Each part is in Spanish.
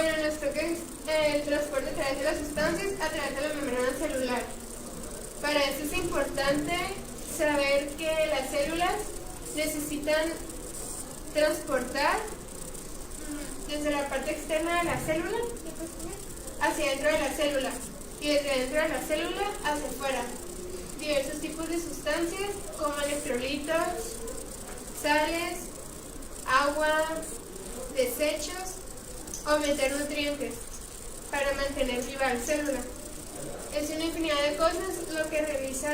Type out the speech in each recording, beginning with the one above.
Bueno, nos toca el transporte a través de las sustancias a través de la membrana celular. Para eso es importante saber que las células necesitan transportar desde la parte externa de la célula hacia dentro de la célula y desde dentro de la célula hacia afuera diversos tipos de sustancias como electrolitos, sales, agua, desechos o meter nutrientes para mantener viva la célula. Es una infinidad de cosas lo que realiza,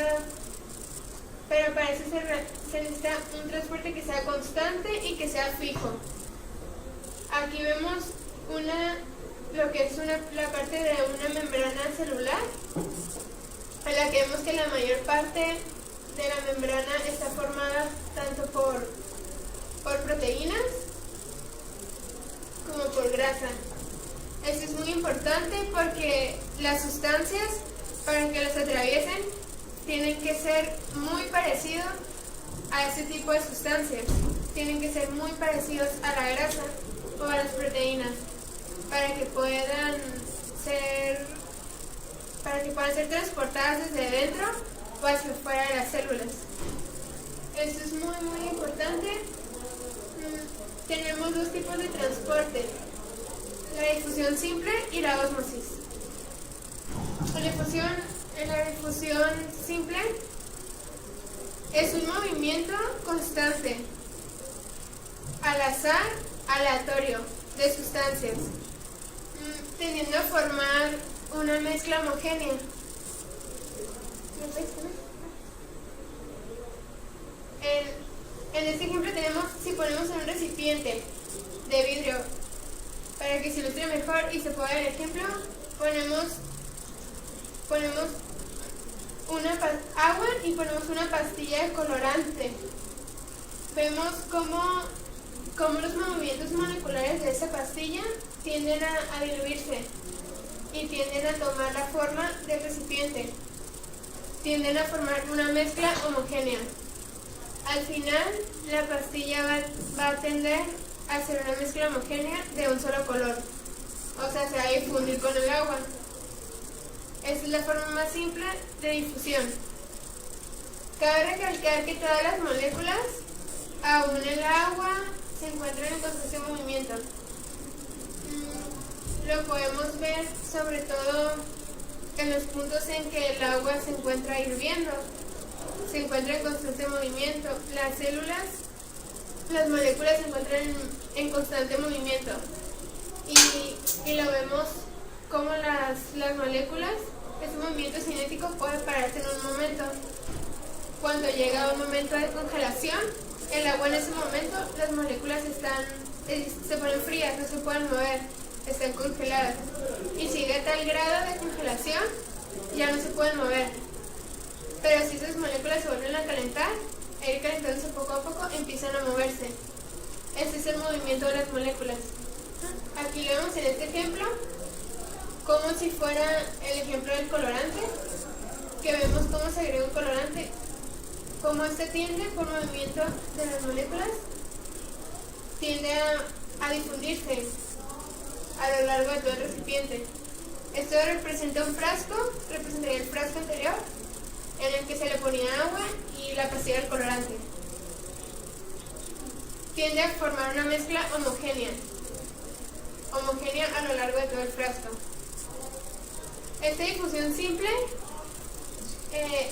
pero para eso se necesita un transporte que sea constante y que sea fijo. Aquí vemos lo que es la parte de una membrana celular, en la que vemos que la mayor parte de la membrana está formada tanto por proteínas como por grasa. Esto es muy importante porque las sustancias, para que las atraviesen, tienen que ser muy parecidos a ese tipo de sustancias. Tienen que ser muy parecidos a la grasa o a las proteínas para que puedan ser transportadas desde dentro o hacia fuera de las células. Esto es muy muy importante. Tenemos dos tipos de transporte: la difusión simple y la ósmosis. En la difusión simple es un movimiento constante, al azar, aleatorio, de sustancias, tendiendo a formar una mezcla homogénea. En este ejemplo tenemos, si ponemos en un recipiente de vidrio, para que se ilustre mejor y se pueda ver el ejemplo, ponemos agua y ponemos una pastilla de colorante. Vemos cómo los movimientos moleculares de esa pastilla tienden a diluirse y tienden a tomar la forma del recipiente, tienden a formar una mezcla homogénea. Al final, la pastilla va a tender a ser una mezcla homogénea de un solo color, o sea, se va a difundir con el agua. Esa es la forma más simple de difusión. Cabe recalcar que todas las moléculas, aún el agua, se encuentran en constante movimiento. Lo podemos ver sobre todo en los puntos en que el agua se encuentra hirviendo, se encuentra en constante movimiento. Las células, las moléculas se encuentran en constante movimiento y lo vemos como las moléculas, ese movimiento cinético puede pararse en un momento. Cuando llega un momento de congelación, el agua en ese momento, las moléculas se ponen frías, no se pueden mover, están congeladas. Y si llega a tal grado de congelación, ya no se pueden mover. Pero si esas moléculas se vuelven a calentar, ir calentándose poco a poco, empiezan a moverse. Ese es el movimiento de las moléculas. Aquí lo vemos en este ejemplo, como si fuera el ejemplo del colorante, que vemos cómo se agrega un colorante, cómo este tiende por movimiento de las moléculas, tiende a difundirse a lo largo de todo el recipiente. Esto representa un frasco, representaría el frasco anterior, en el que se le ponía agua y la pastilla del colorante. Tiende a formar una mezcla homogénea a lo largo de todo el frasco. Esta difusión simple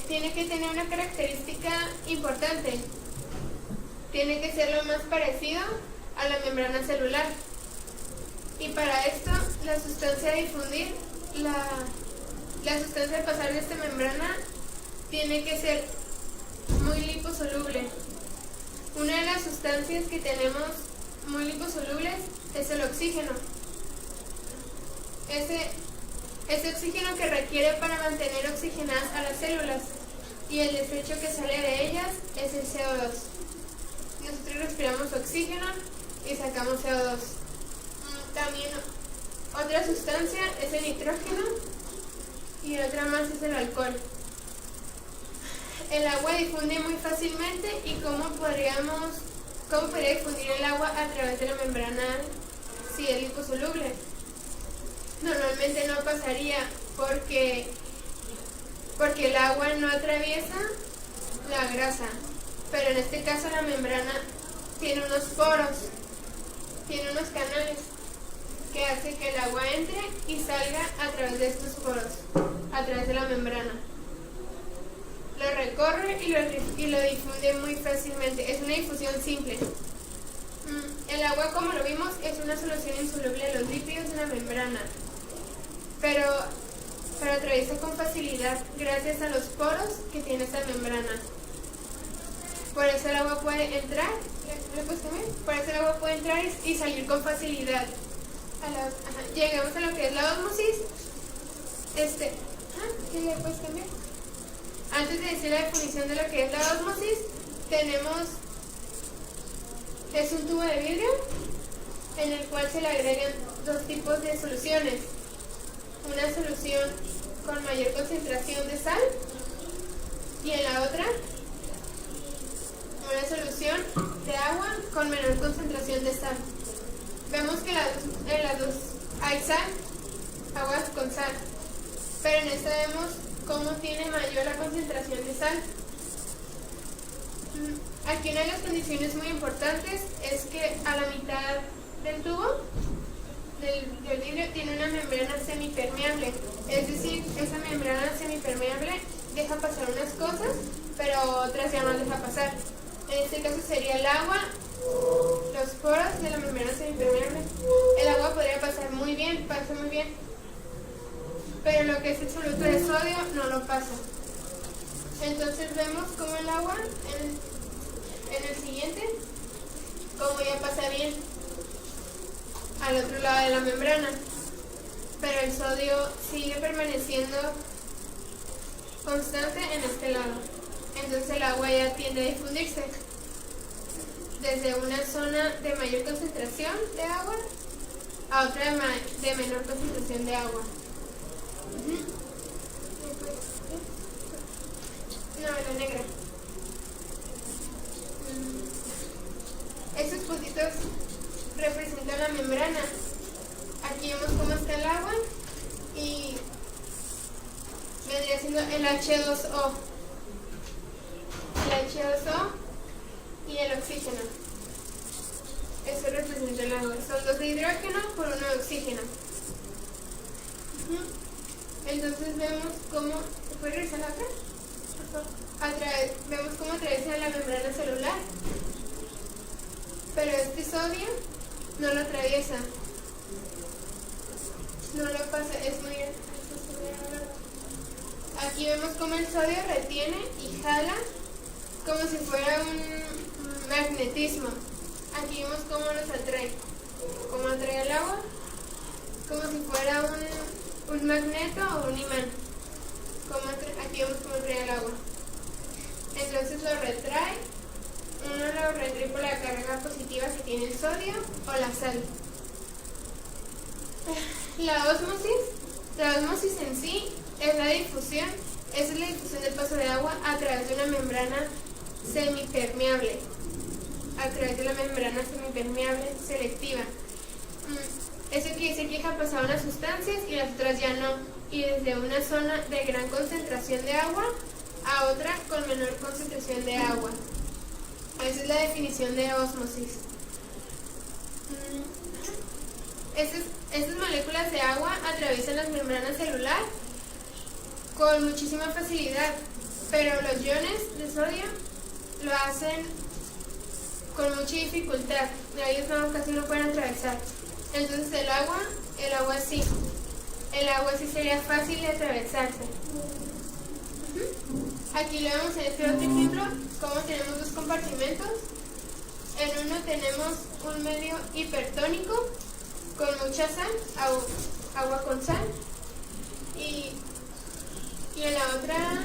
tiene que tener una característica importante. Tiene que ser lo más parecido a la membrana celular. Y para esto, la sustancia de difundir, la sustancia de pasar de esta membrana, tiene que ser muy liposoluble. Una de las sustancias que tenemos muy liposolubles es el oxígeno. Ese oxígeno que requiere para mantener oxigenadas a las células, y el desecho que sale de ellas es el CO2. Nosotros respiramos oxígeno y sacamos CO2. También otra sustancia es el nitrógeno y otra más es el alcohol. El agua difunde muy fácilmente. ¿Y cómo podría difundir el agua a través de la membrana si es liposoluble? normalmente no pasaría porque el agua no atraviesa la grasa, pero en este caso la membrana tiene unos poros, tiene unos canales que hace que el agua entre y salga a través de estos poros, a través de la membrana. Lo recorre y lo difunde muy fácilmente. Es una difusión simple. El agua, como lo vimos, es una solución insoluble de los lípidos de la membrana, pero atraviesa con facilidad gracias a los poros que tiene esta membrana. Por eso el agua puede entrar, por eso el agua puede entrar y salir con facilidad. Llegamos a lo que es la ósmosis. ¿Qué le puedes cambiar? Antes de decir la definición de lo que es la ósmosis, es un tubo de vidrio en el cual se le agregan dos tipos de soluciones. Una solución con mayor concentración de sal y en la otra una solución de agua con menor concentración de sal. Vemos que en las dos hay sal, aguas con sal, pero en esta vemos cómo tiene mayor la concentración de sal. Aquí una de las condiciones muy importantes es que a la mitad del tubo del vidrio tiene una membrana semipermeable, es decir, esa membrana semipermeable deja pasar unas cosas, pero otras ya no deja pasar. En este caso sería el agua, los poros de la membrana semipermeable. El agua podría pasar muy bien, pasa muy bien, pero lo que es el soluto de sodio no lo pasa. Entonces vemos como el agua en el siguiente, como ya pasa bien al otro lado de la membrana, pero el sodio sigue permaneciendo constante en este lado. Entonces el agua ya tiende a difundirse desde una zona de mayor concentración de agua a otra de menor concentración de agua. No, la negra. Estos puntitos representan la membrana. Aquí vemos cómo está el agua y vendría siendo el H2O. El H2O y el oxígeno. Eso representa el agua. Son dos de hidrógeno por uno de oxígeno. Entonces vemos cómo... ¿Se puede revisar la otra? Vemos cómo atraviesa la membrana celular. Pero este sodio no lo atraviesa. No lo pasa, es muy... Aquí vemos cómo el sodio retiene y jala como si fuera un magnetismo. Aquí vemos cómo nos atrae. Cómo atrae el agua, como si fuera un magneto o un imán. Aquí vemos cómo atrae el agua. Entonces lo retrae. Uno lo retrae por la carga positiva que tiene el sodio o la sal. La ósmosis en sí es la difusión. Esa es la difusión del paso de agua a través de una membrana semipermeable. A través de la membrana semipermeable selectiva. Eso quiere decir que deja pasar unas sustancias y las otras ya no. Y desde una zona de gran concentración de agua a otra con menor concentración de agua. Esa es la definición de ósmosis. Estas moléculas de agua atraviesan las membranas celular con muchísima facilidad, pero los iones de sodio lo hacen con mucha dificultad. Ellos casi no pueden atravesar. Entonces el agua sí. El agua sí sería fácil de atravesarse. Aquí lo vemos en este otro ejemplo, como tenemos dos compartimentos. En uno tenemos un medio hipertónico con mucha sal, agua con sal, y en la otra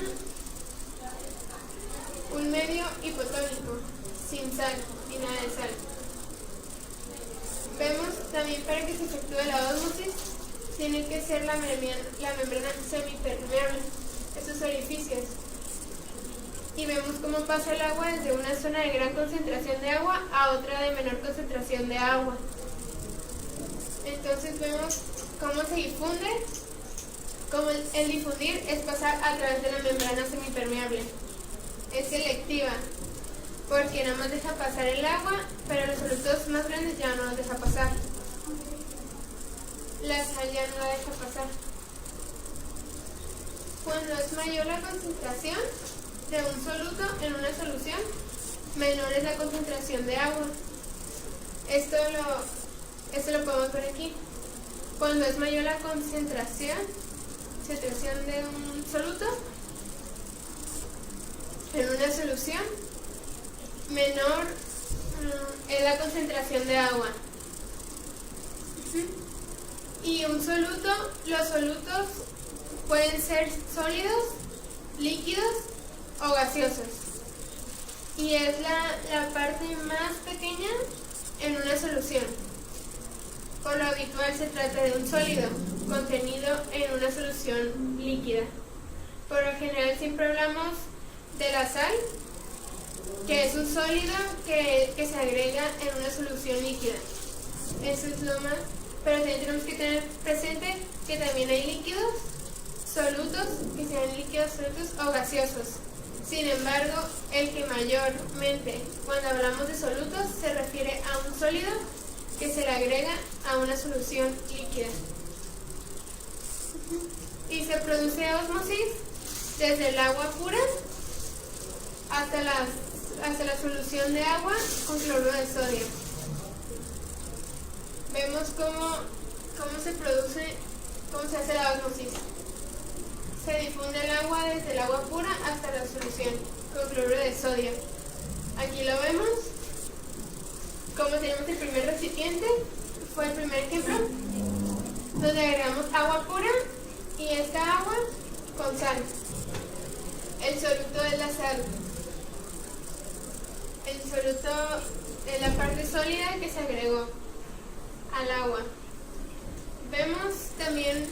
un medio hipotónico, sin sal, ni nada de sal. Vemos también para que se efectúe la ósmosis, tiene que ser la membrana semipermeable, esos orificios. Y vemos cómo pasa el agua desde una zona de gran concentración de agua a otra de menor concentración de agua. Entonces vemos ¿Cómo se difunde? Como el difundir es pasar a través de la membrana semipermeable. Es selectiva, porque nada más deja pasar el agua, pero los solutos más grandes ya no los deja pasar. La sal ya no la deja pasar. Cuando es mayor la concentración de un soluto en una solución, menor es la concentración de agua. Esto lo podemos ver aquí. Cuando es mayor la concentración de un soluto en una solución, menor es la concentración de agua. Y un soluto, los solutos pueden ser sólidos, líquidos o gaseosos. Y es la parte más pequeña en una solución. Por lo habitual se trata de un sólido contenido en una solución líquida. Por lo general siempre hablamos de la sal, que es un sólido que se agrega en una solución líquida. Eso es lo más. Pero también tenemos que tener presente que también hay líquidos, solutos, que sean líquidos, solutos o gaseosos. Sin embargo, el que mayormente, cuando hablamos de solutos, se refiere a un sólido que se le agrega a una solución líquida. Y se produce ósmosis desde el agua pura hasta la solución de agua con cloruro de sodio. Vemos cómo se produce, cómo se hace la ósmosis. Se difunde el agua desde el agua pura hasta la solución con cloruro de sodio. Aquí lo vemos. Como tenemos el primer recipiente, fue el primer ejemplo, donde agregamos agua pura y esta agua con sal. El soluto es la sal. El soluto es la parte sólida que se agregó al agua. Vemos también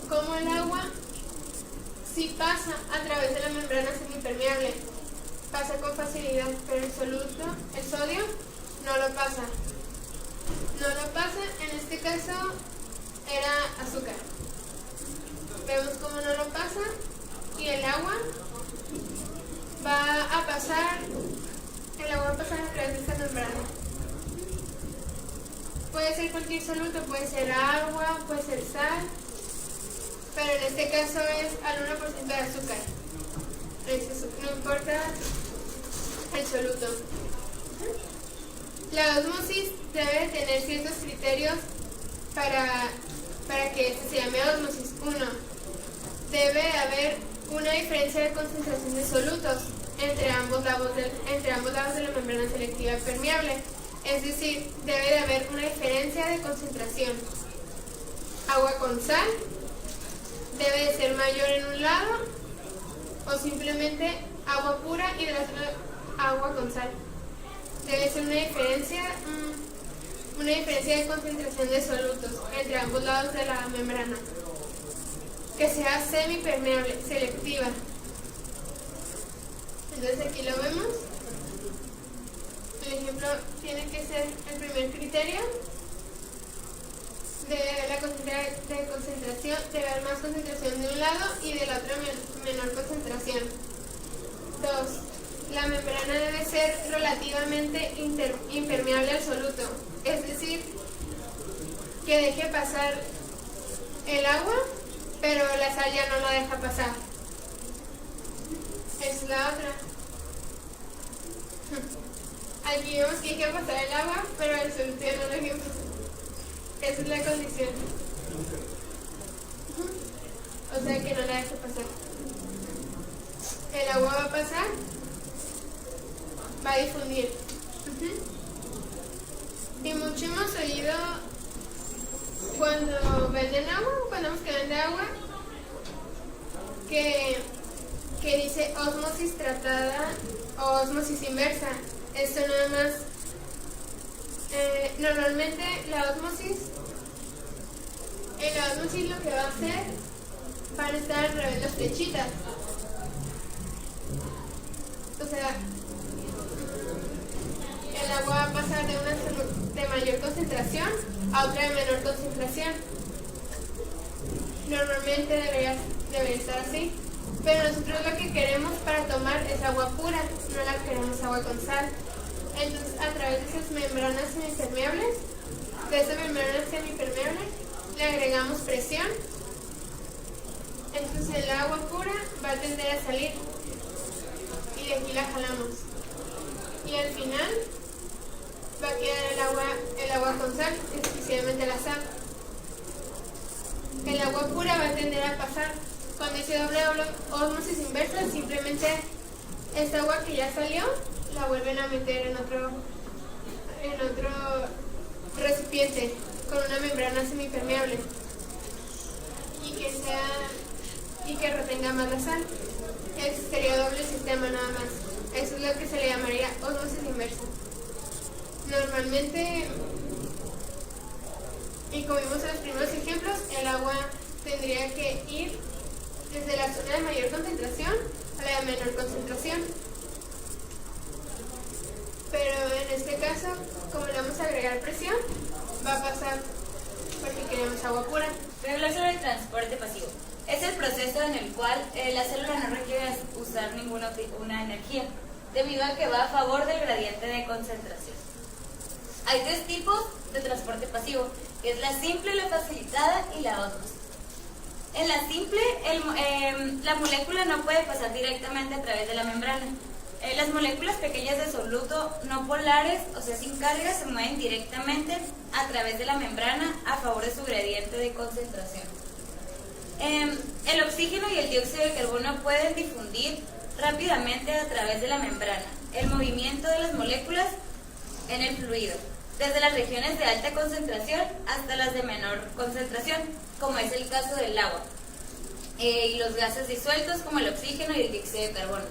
cómo el agua, si pasa a través de la membrana semipermeable, pasa con facilidad, pero el soluto, el sodio, no lo pasa. No lo pasa, en este caso era azúcar. Vemos cómo no lo pasa y el agua va a pasar a través de esta membrana. Puede ser cualquier soluto, puede ser agua, puede ser sal, pero en este caso es al 1% de azúcar. No importa el soluto. La ósmosis debe tener ciertos criterios para que este se llame ósmosis. 1. Debe haber una diferencia de concentración de solutos entre ambos lados de la membrana selectiva permeable. Es decir, debe de haber una diferencia de concentración. Agua con sal debe de ser mayor en un lado o simplemente agua pura y del otro agua con sal. Debe ser una diferencia de concentración de solutos entre ambos lados de la membrana, que sea semipermeable, selectiva. Entonces aquí lo vemos. El ejemplo tiene que ser el primer criterio. Debe haber la concentración, debe haber más concentración de un lado y del otro menor concentración. 2. La membrana debe ser relativamente impermeable al soluto, es decir, que deje pasar el agua, pero la sal ya no la deja pasar. Es la otra. Aquí vemos que deja pasar el agua, pero el soluto ya no lo deja pasar. Esa es la condición. O sea que no la deja pasar. El agua va a pasar, va a difundir. Y mucho hemos oído cuando venden agua, cuando vemos que vende agua, que dice ósmosis tratada o ósmosis inversa. Esto nada más, normalmente en la ósmosis lo que va a hacer, van a estar al revés las flechitas. O sea, el agua va a pasar de una de mayor concentración a otra de menor concentración. Normalmente debería estar así, pero nosotros lo que queremos para tomar es agua pura, no la queremos agua con sal. Entonces, a través de esas membranas semipermeables, le agregamos presión. Entonces el agua pura va a tender a salir y de aquí la jalamos. Y al final va a quedar el agua con sal, especialmente la sal. El agua pura va a tender a pasar. Cuando se doble ósmosis inversa, simplemente esta agua que ya salió la vuelven a meter en otro recipiente con una membrana semipermeable y que retenga más la sal. Ese sería doble sistema nada más. Eso es lo que se le llamaría ósmosis inversa. Normalmente, y como vimos en los primeros ejemplos, el agua tendría que ir desde la zona de mayor concentración a la de menor concentración. Pero en este caso, como le vamos a agregar presión, va a pasar porque queremos agua pura. Voy a hablar sobre el transporte pasivo. Es el proceso en el cual la célula no requiere usar ninguna energía, debido a que va a favor del gradiente de concentración. Hay tres tipos de transporte pasivo, que es la simple, la facilitada y la ósmosis. En la simple, la molécula no puede pasar directamente a través de la membrana. Las moléculas pequeñas de soluto no polares, o sea sin carga, se mueven directamente a través de la membrana a favor de su gradiente de concentración. El oxígeno y el dióxido de carbono pueden difundir rápidamente a través de la membrana. El movimiento de las moléculas en el fluido, desde las regiones de alta concentración hasta las de menor concentración, como es el caso del agua, y los gases disueltos como el oxígeno y el dióxido de carbono,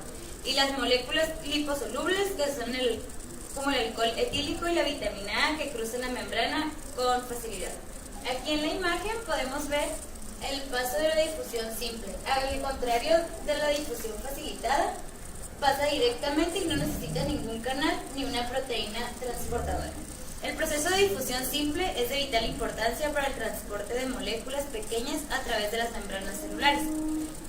y las moléculas liposolubles que son como el alcohol etílico y la vitamina A que cruzan la membrana con facilidad. Aquí en la imagen podemos ver el paso de la difusión simple. Al contrario de la difusión facilitada, pasa directamente y no necesita ningún canal ni una proteína transportadora. El proceso de difusión simple es de vital importancia para el transporte de moléculas pequeñas a través de las membranas celulares,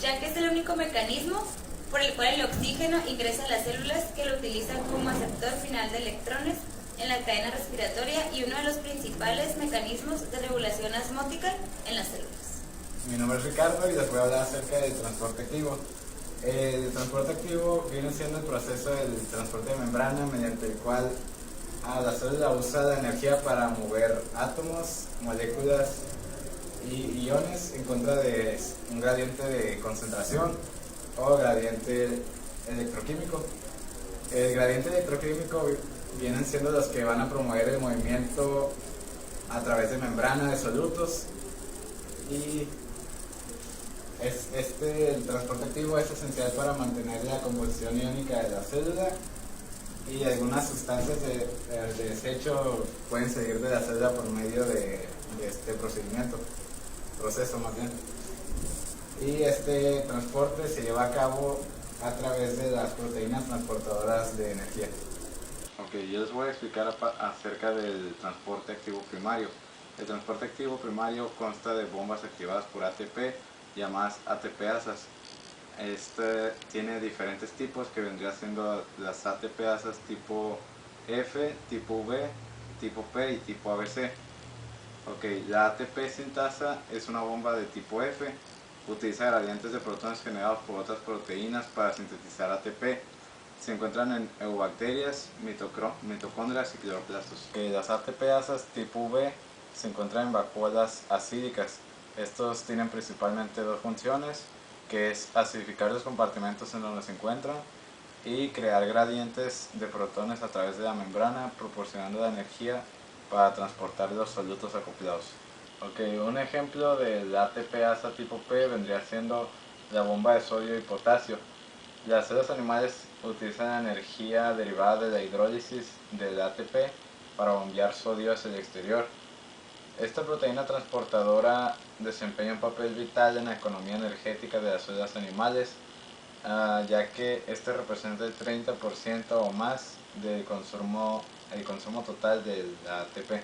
ya que es el único mecanismo por el cual el oxígeno ingresa a las células que lo utilizan como aceptor final de electrones en la cadena respiratoria y uno de los principales mecanismos de regulación osmótica en las células. Mi nombre es Ricardo y les voy a hablar acerca del transporte activo. El transporte activo viene siendo el proceso del transporte de membrana mediante el cual la célula usa la energía para mover átomos, moléculas y iones en contra de un gradiente de concentración o gradiente electroquímico. El gradiente electroquímico vienen siendo los que van a promover el movimiento a través de membrana de solutos y el transporte activo es esencial para mantener la composición iónica de la célula y algunas sustancias de desecho pueden salir de la célula por medio de este proceso más bien. Y este transporte se lleva a cabo a través de las proteínas transportadoras de energía. Ok, yo les voy a explicar acerca del transporte activo primario. El transporte activo primario consta de bombas activadas por ATP llamadas ATPasas. Este tiene diferentes tipos que vendrían siendo las ATPasas tipo F, tipo V, tipo P y tipo ABC. Ok, la ATP sintasa es una bomba de tipo F. Utiliza gradientes de protones generados por otras proteínas para sintetizar ATP. Se encuentran en eubacterias, mitocondrias y cloroplastos. Las ATPasas tipo V se encuentran en vacuolas acídicas. Estos tienen principalmente dos funciones, que es acidificar los compartimentos en donde se encuentran y crear gradientes de protones a través de la membrana, proporcionando la energía para transportar los solutos acoplados. Un ejemplo del ATPasa tipo P vendría siendo la bomba de sodio y potasio. Las células animales utilizan la energía derivada de la hidrólisis del ATP para bombear sodio hacia el exterior. Esta proteína transportadora desempeña un papel vital en la economía energética de las células animales, ya que este representa el 30% o más del consumo total del ATP.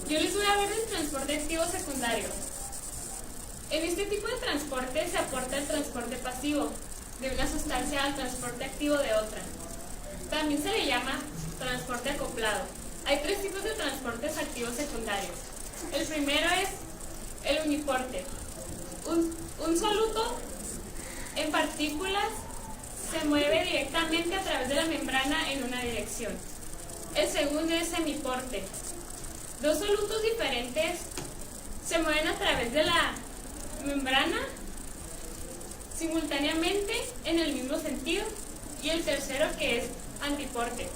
Yo les voy a hablar del transporte activo secundario. En este tipo de transporte se aporta el transporte pasivo de una sustancia al transporte activo de otra. También se le llama transporte acoplado. Hay tres tipos de transportes activos secundarios. El primero es el uniporte. Un soluto en partículas se mueve directamente a través de la membrana en una dirección. El segundo es semiporte. Dos solutos diferentes se mueven a través de la membrana simultáneamente en el mismo sentido. Y el tercero, que es antiporte,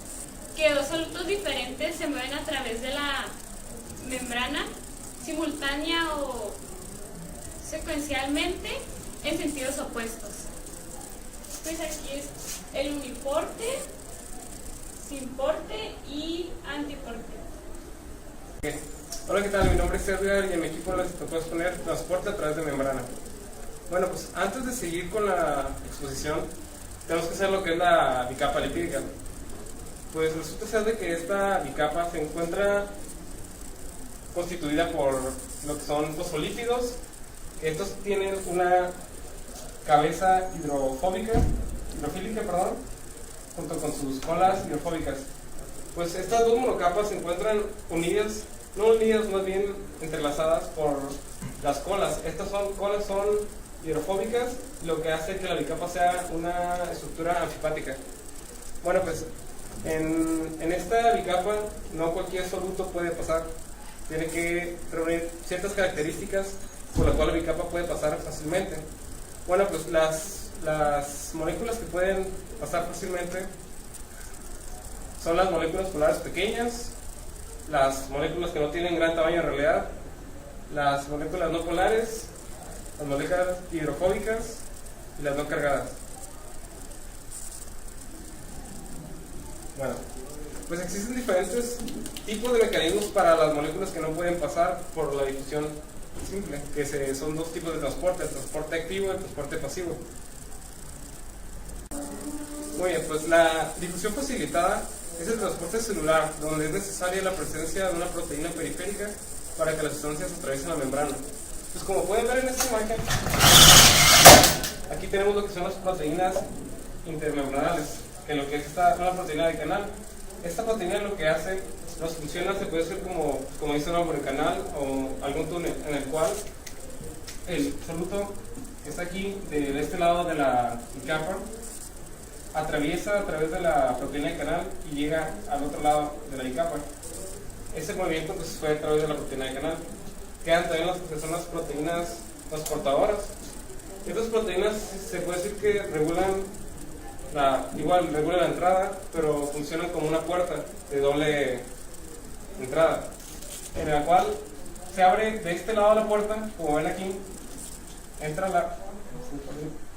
que dos solutos diferentes se mueven a través de la membrana simultánea o secuencialmente en sentidos opuestos. Pues aquí es el uniporte, simporte y antiporte. Hola, ¿qué tal? Mi nombre es Edgar y en mi equipo les tocó exponer transporte a través de membrana. Bueno, pues antes de seguir con la exposición, tenemos que hacer lo que es la bicapa lipídica. Pues resulta ser de que esta bicapa se encuentra constituida por lo que son fosfolípidos. Estos tienen una cabeza hidrofílica, junto con sus colas hidrofóbicas. Pues estas dos monocapas se encuentran unidas, no unidas, más bien entrelazadas por las colas. Estas colas son hidrofóbicas, lo que hace que la bicapa sea una estructura anfipática. Bueno, pues en esta bicapa no cualquier soluto puede pasar. Tiene que reunir ciertas características por las cuales la bicapa puede pasar fácilmente. Bueno, pues las moléculas que pueden pasar fácilmente son las moléculas polares pequeñas, las moléculas que no tienen gran tamaño en realidad, las moléculas no polares, las moléculas hidrofóbicas y las no cargadas. Bueno, pues existen diferentes tipos de mecanismos para las moléculas que no pueden pasar por la difusión simple, que son dos tipos de transporte, el transporte activo y el transporte pasivo. Muy bien, pues la difusión facilitada es el transporte celular, donde es necesaria la presencia de una proteína periférica para que las sustancias atraviesen la membrana. Pues como pueden ver en esta imagen, aquí tenemos lo que son las proteínas intermembranales, que lo que es una proteína de canal. Esta proteína lo que hace, nos funciona, se puede hacer como dice el nombre, canal o algún túnel en el cual el soluto que está aquí de este lado de la bicapa atraviesa a través de la proteína de canal y llega al otro lado de la bicapa. Ese movimiento pues fue a través de la proteína de canal. Quedan también las que son las proteínas transportadoras. Estas proteínas se puede decir que regulan la entrada, pero funcionan como una puerta de doble entrada, en la cual se abre de este lado de la puerta, como ven aquí, entra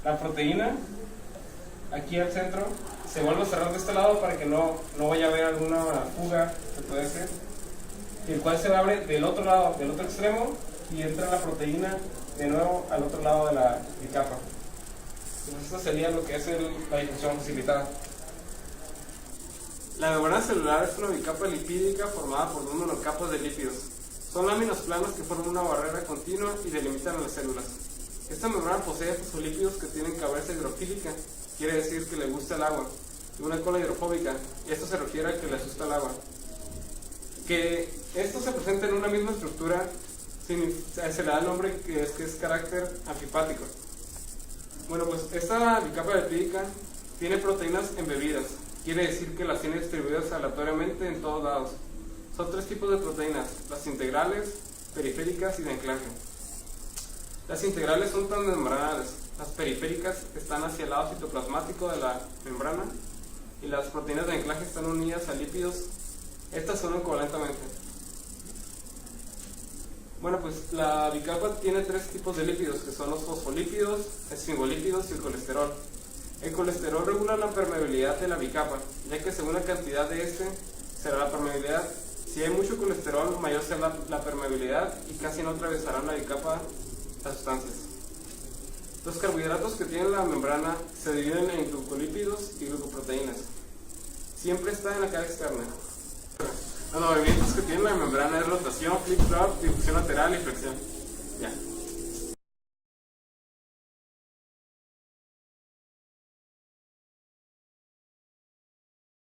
la proteína aquí al centro, se vuelve a cerrar de este lado para que no vaya a haber alguna fuga, se puede decir, y el cual se abre del otro lado, del otro extremo, y entra la proteína de nuevo al otro lado de la bicapa. Entonces esto sería lo que es la difusión facilitada. La membrana celular es una bicapa lipídica formada por dos monocapas de lípidos. Son láminas planas que forman una barrera continua y delimitan a las células. Esta membrana posee fosfolípidos que tienen cabeza hidrofílica, quiere decir que le gusta el agua, y una cola hidrofóbica, y esto se refiere a que le asusta el agua. Que esto se presenta en una misma estructura, se le da el nombre que es carácter anfipático. Bueno, pues esta bicapa lipídica tiene proteínas embebidas, quiere decir que las tiene distribuidas aleatoriamente en todos lados. Son tres tipos de proteínas, las integrales, periféricas y de anclaje. Las integrales son transmembranadas, las periféricas están hacia el lado citoplasmático de la membrana y las proteínas de anclaje están unidas a lípidos. Estas son covalentamente. Bueno, pues la bicapa tiene tres tipos de lípidos, que son los fosfolípidos, esfingolípidos y el colesterol. El colesterol regula la permeabilidad de la bicapa, ya que según la cantidad de este será la permeabilidad. Si hay mucho colesterol, mayor será la permeabilidad y casi no atravesarán la bicapa las sustancias. Los carbohidratos que tienen la membrana se dividen en glucolípidos y glucoproteínas. Siempre está en la cara externa. Los movimientos que tiene la membrana es rotación, flip-flop, difusión lateral y flexión. Ya.